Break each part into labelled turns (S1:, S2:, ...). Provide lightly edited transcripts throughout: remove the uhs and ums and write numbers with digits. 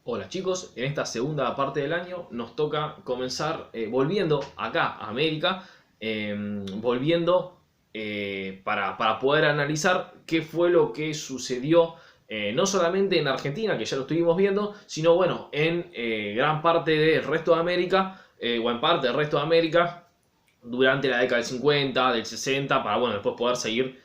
S1: Hola chicos, en esta segunda parte del año nos toca comenzar volviendo acá a América, volviendo para poder analizar qué fue lo que sucedió no solamente en Argentina, que ya lo estuvimos viendo, sino bueno, en gran parte del resto de América, o en parte del resto de América, durante la década del 50, del 60, para bueno, después poder seguir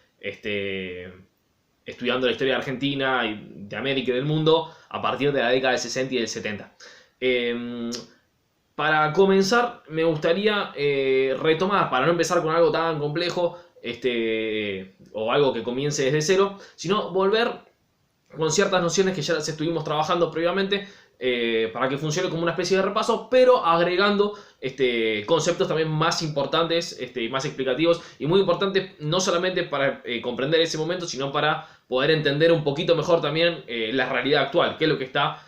S1: estudiando la historia de Argentina y de América y del mundo a partir de la década del 60 y del 70. Eh, para comenzar, me gustaría retomar, para no empezar con algo tan complejo o algo que comience desde cero, sino volver con ciertas nociones que ya las estuvimos trabajando previamente para que funcione como una especie de repaso, pero agregando conceptos también más importantes, más explicativos y muy importantes, no solamente para comprender ese momento, sino para poder entender un poquito mejor también la realidad actual, qué es lo que está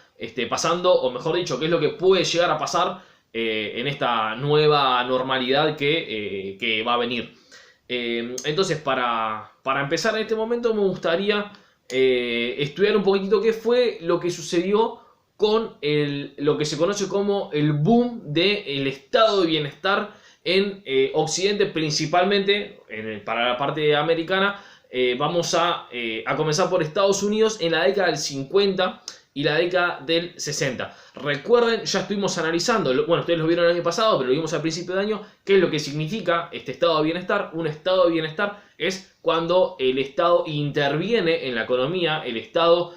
S1: pasando, o mejor dicho, qué es lo que puede llegar a pasar en esta nueva normalidad que va a venir. Entonces, para empezar en este momento, me gustaría estudiar un poquitito qué fue lo que sucedió con lo que se conoce como el boom del estado de bienestar en Occidente, principalmente para la parte americana. Vamos a comenzar por Estados Unidos en la década del 50 y la década del 60. Recuerden, ya estuvimos analizando, bueno, ustedes lo vieron el año pasado, pero lo vimos al principio de año, qué es lo que significa este estado de bienestar. Un estado de bienestar es cuando el Estado interviene en la economía, el Estado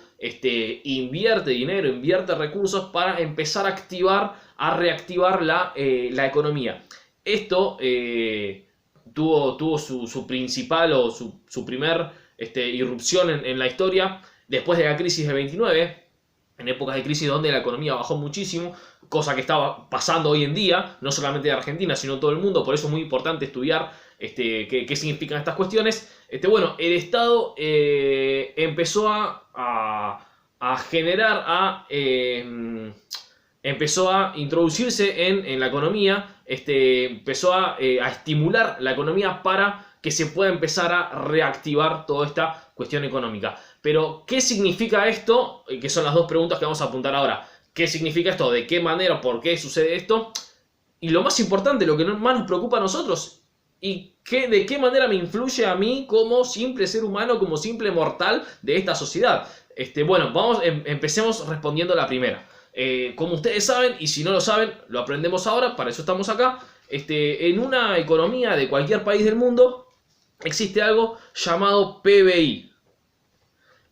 S1: invierte dinero, invierte recursos para empezar a reactivar la economía. Esto tuvo su principal o su primer irrupción en la historia después de la crisis de 29, en épocas de crisis donde la economía bajó muchísimo, cosa que estaba pasando hoy en día, no solamente de Argentina, sino todo el mundo. Por eso es muy importante estudiar qué significan estas cuestiones. Bueno, el Estado empezó a generar, empezó a introducirse en la economía, empezó a estimular la economía para que se pueda empezar a reactivar toda esta cuestión económica. Pero, ¿qué significa esto? Que son las dos preguntas que vamos a apuntar ahora. ¿Qué significa esto? ¿De qué manera? ¿Por qué sucede esto? Y lo más importante, lo que más nos preocupa a nosotros, y de qué manera me influye a mí como simple ser humano, como simple mortal de esta sociedad. Bueno, empecemos respondiendo la primera. Como ustedes saben, y si no lo saben, lo aprendemos ahora, para eso estamos acá. En una economía de cualquier país del mundo existe algo llamado PBI,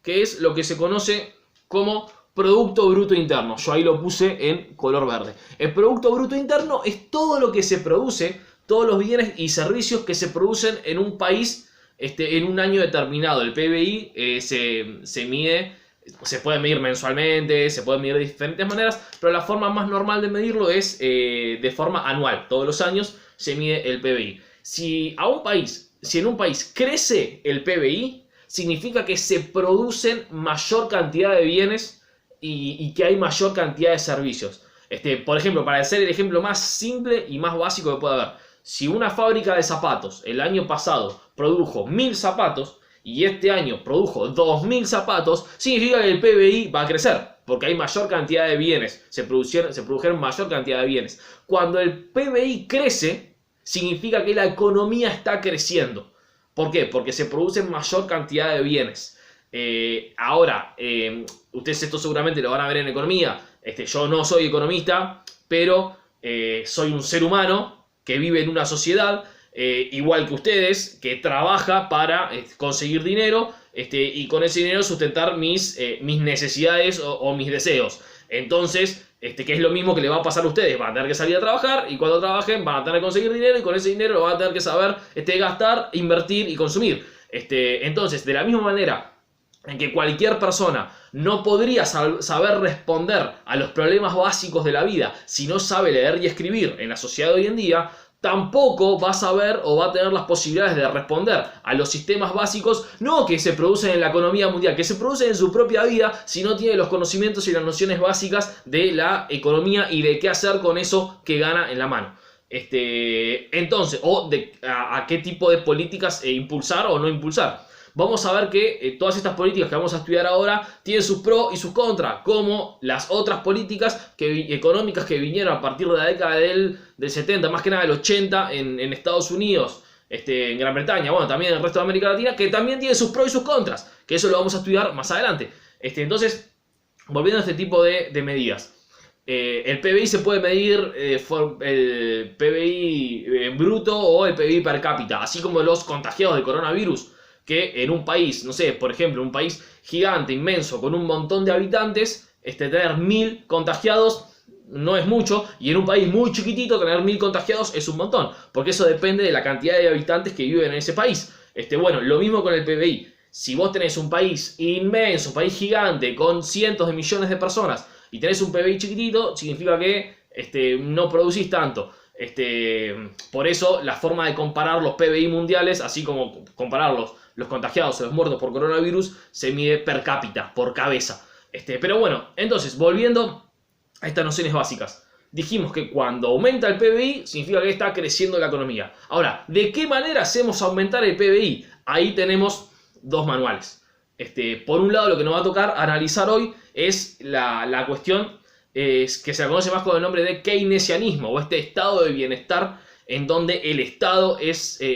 S1: que es lo que se conoce como Producto Bruto Interno. Yo ahí lo puse en color verde. El Producto Bruto Interno es todo lo que se produce, todos los bienes y servicios que se producen en un país en un año determinado. El PBI se mide, se puede medir mensualmente, se puede medir de diferentes maneras, pero la forma más normal de medirlo es de forma anual. Todos los años se mide el PBI. Si en un país crece el PBI, significa que se producen mayor cantidad de bienes y que hay mayor cantidad de servicios. Por ejemplo, para hacer el ejemplo más simple y más básico que pueda haber, si una fábrica de zapatos el año pasado produjo 1000 zapatos y este año produjo 2000 zapatos, significa que el PBI va a crecer, porque hay mayor cantidad de bienes, se produjeron mayor cantidad de bienes. Cuando el PBI crece, significa que la economía está creciendo. ¿Por qué? Porque se producen mayor cantidad de bienes. Ahora, ustedes esto seguramente lo van a ver en economía. Yo no soy economista, pero soy un ser humano que vive en una sociedad, igual que ustedes, que trabaja para conseguir dinero y con ese dinero sustentar mis necesidades o mis deseos. Entonces, que es lo mismo que le va a pasar a ustedes. Van a tener que salir a trabajar y cuando trabajen van a tener que conseguir dinero y con ese dinero lo van a tener que saber gastar, invertir y consumir. Entonces, de la misma manera en que cualquier persona no podría saber responder a los problemas básicos de la vida si no sabe leer y escribir en la sociedad de hoy en día, tampoco va a saber o va a tener las posibilidades de responder a los sistemas básicos, no que se producen en la economía mundial, que se producen en su propia vida, si no tiene los conocimientos y las nociones básicas de la economía y de qué hacer con eso que gana en la mano. Entonces, o a qué tipo de políticas impulsar o no impulsar. vamos a ver que todas estas políticas que vamos a estudiar ahora tienen sus pros y sus contras, como las otras políticas económicas que vinieron a partir de la década del 70, más que nada del 80 en Estados Unidos, en Gran Bretaña, bueno, también en el resto de América Latina, que también tiene sus pros y sus contras, que eso lo vamos a estudiar más adelante. Entonces, volviendo a este tipo de medidas. El PBI se puede medir el PBI bruto o el PBI per cápita, así como los contagiados de coronavirus, que en un país, no sé, por ejemplo, un país gigante, inmenso, con un montón de habitantes, tener 1000 contagiados no es mucho, y en un país muy chiquitito tener 1000 contagiados es un montón, porque eso depende de la cantidad de habitantes que viven en ese país. Bueno, lo mismo con el PBI. Si vos tenés un país inmenso, un país gigante, con cientos de millones de personas, y tenés un PBI chiquitito, significa que no producís tanto. Por eso la forma de comparar los PBI mundiales, así como comparar los contagiados o los muertos por coronavirus, se mide per cápita, por cabeza. Pero bueno, entonces, volviendo a estas nociones básicas. Dijimos que cuando aumenta el PBI, significa que está creciendo la economía. Ahora, ¿de qué manera hacemos aumentar el PBI? Ahí tenemos dos manuales. Por un lado, lo que nos va a tocar analizar hoy es la cuestión que se la conoce más con el nombre de keynesianismo, o estado de bienestar en donde el Estado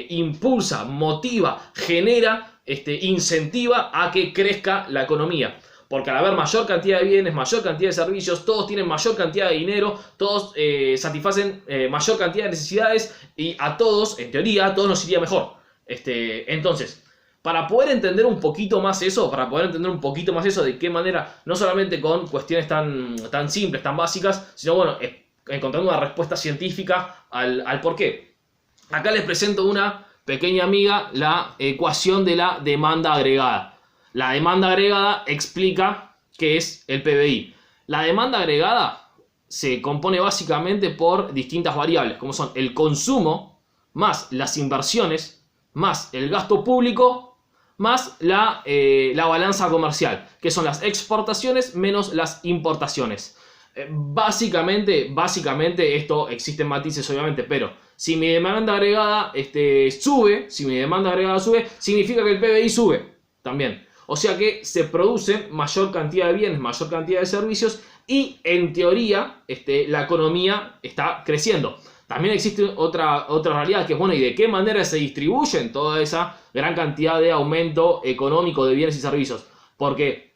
S1: impulsa, motiva, genera, incentiva a que crezca la economía. Porque al haber mayor cantidad de bienes, mayor cantidad de servicios, todos tienen mayor cantidad de dinero, todos satisfacen mayor cantidad de necesidades y a todos, en teoría, a todos nos iría mejor. Entonces, para poder entender un poquito más eso, de qué manera, no solamente con cuestiones tan simples, tan básicas, sino bueno, encontrando una respuesta científica al por qué. Acá les presento una pequeña amiga, la ecuación de la demanda agregada. La demanda agregada explica qué es el PBI. La demanda agregada se compone básicamente por distintas variables, como son el consumo, más las inversiones, más el gasto público, más la balanza comercial, que son las exportaciones menos las importaciones. Básicamente esto existen matices obviamente, pero si mi demanda agregada sube, significa que el PBI sube también. O sea que se produce mayor cantidad de bienes, mayor cantidad de servicios y en teoría la economía está creciendo. También existe otra realidad que es, bueno, ¿y de qué manera se distribuyen toda esa gran cantidad de aumento económico de bienes y servicios? Porque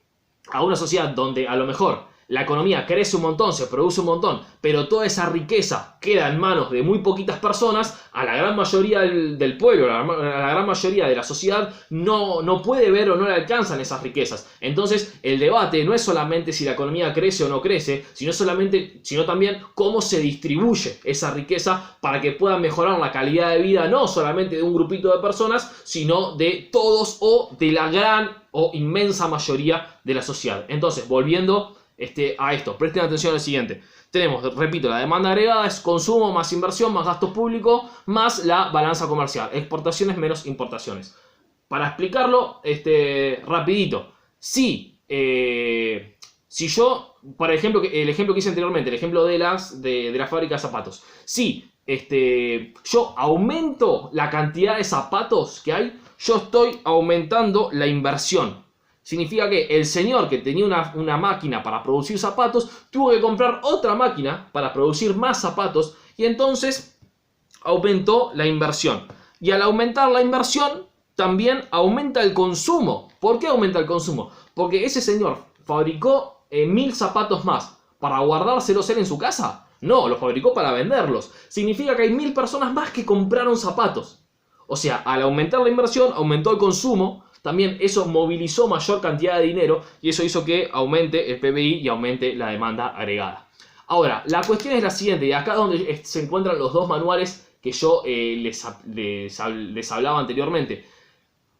S1: a una sociedad donde a lo mejor la economía crece un montón, se produce un montón, pero toda esa riqueza queda en manos de muy poquitas personas, a la gran mayoría del pueblo, a la gran mayoría de la sociedad no puede ver o no le alcanzan esas riquezas. Entonces el debate no es solamente si la economía crece o no crece, sino también cómo se distribuye esa riqueza para que pueda mejorar la calidad de vida no solamente de un grupito de personas, sino de todos o de la gran o inmensa mayoría de la sociedad. Entonces, volviendo a esto, presten atención al siguiente. Tenemos, repito, la demanda agregada es consumo más inversión más gasto público más la balanza comercial, exportaciones menos importaciones. Para explicarlo rapidito, si yo, por ejemplo, el ejemplo que hice anteriormente, el ejemplo de la fábrica de zapatos, si yo aumento la cantidad de zapatos que hay, yo estoy aumentando la inversión. Significa que el señor que tenía una máquina para producir zapatos tuvo que comprar otra máquina para producir más zapatos y entonces aumentó la inversión. Y al aumentar la inversión también aumenta el consumo. ¿Por qué aumenta el consumo? Porque ese señor fabricó 1000 zapatos más para guardárselos él en su casa. No, los fabricó para venderlos. Significa que hay 1000 personas más que compraron zapatos. O sea, al aumentar la inversión aumentó el consumo. También eso movilizó mayor cantidad de dinero y eso hizo que aumente el PBI y aumente la demanda agregada. Ahora, la cuestión es la siguiente, y acá es donde se encuentran los dos manuales que yo les hablaba anteriormente.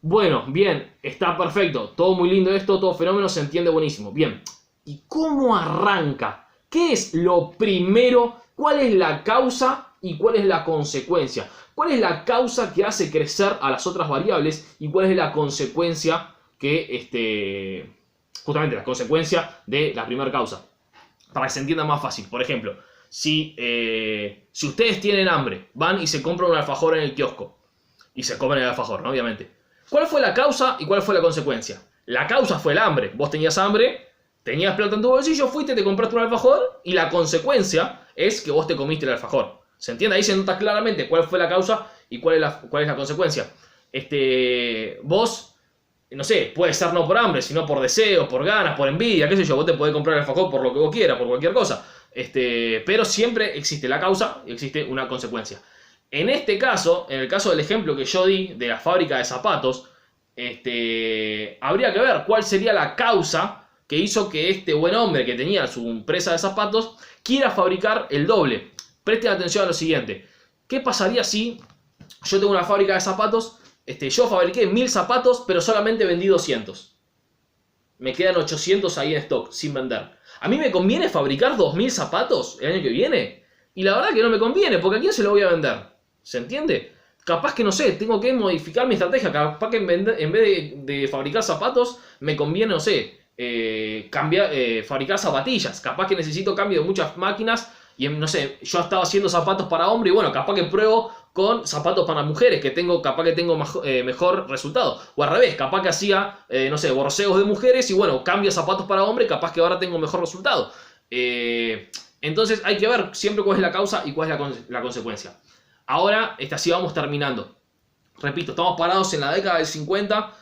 S1: Bueno, bien, está perfecto, todo muy lindo esto, todo fenómeno, se entiende buenísimo. Bien, ¿y cómo arranca? ¿Qué es lo primero? ¿Cuál es la causa y cuál es la consecuencia? ¿Cuál es la causa que hace crecer a las otras variables y cuál es la consecuencia justamente la consecuencia de la primera causa? Para que se entienda más fácil. Por ejemplo, si ustedes tienen hambre, van y se compran un alfajor en el kiosco y se comen el alfajor, ¿no? Obviamente. ¿Cuál fue la causa y cuál fue la consecuencia? La causa fue el hambre. Vos tenías hambre, tenías plata en tu bolsillo, fuiste, te compraste un alfajor y la consecuencia es que vos te comiste el alfajor. ¿Se entiende? Ahí se nota claramente cuál fue la causa y cuál es la consecuencia. Vos, no sé, puede ser no por hambre, sino por deseo, por ganas, por envidia, qué sé yo. Vos te podés comprar el alfajor por lo que vos quieras, por cualquier cosa. Pero siempre existe la causa y existe una consecuencia. En este caso, en el caso del ejemplo que yo di de la fábrica de zapatos, habría que ver cuál sería la causa que hizo que este buen hombre que tenía su empresa de zapatos quiera fabricar el doble. Presten atención a lo siguiente. ¿Qué pasaría si yo tengo una fábrica de zapatos? Yo fabriqué 1000 zapatos, pero solamente vendí 200. Me quedan 800 ahí en stock, sin vender. ¿A mí me conviene fabricar 2000 zapatos el año que viene? Y la verdad que no me conviene, porque ¿a quién se lo voy a vender? ¿Se entiende? Capaz que, no sé, tengo que modificar mi estrategia. Capaz que en vez de fabricar zapatos, me conviene, no sé, fabricar zapatillas. Capaz que necesito cambio de muchas máquinas. Y, no sé, yo estaba haciendo zapatos para hombre y bueno, capaz que pruebo con zapatos para mujeres, capaz que tengo mejor resultado. O al revés, capaz que hacía, no sé, borseos de mujeres y bueno, cambio zapatos para hombre, capaz que ahora tengo mejor resultado. Entonces hay que ver siempre cuál es la causa y cuál es la consecuencia. Ahora, así vamos terminando. Repito, estamos parados en la década del 50,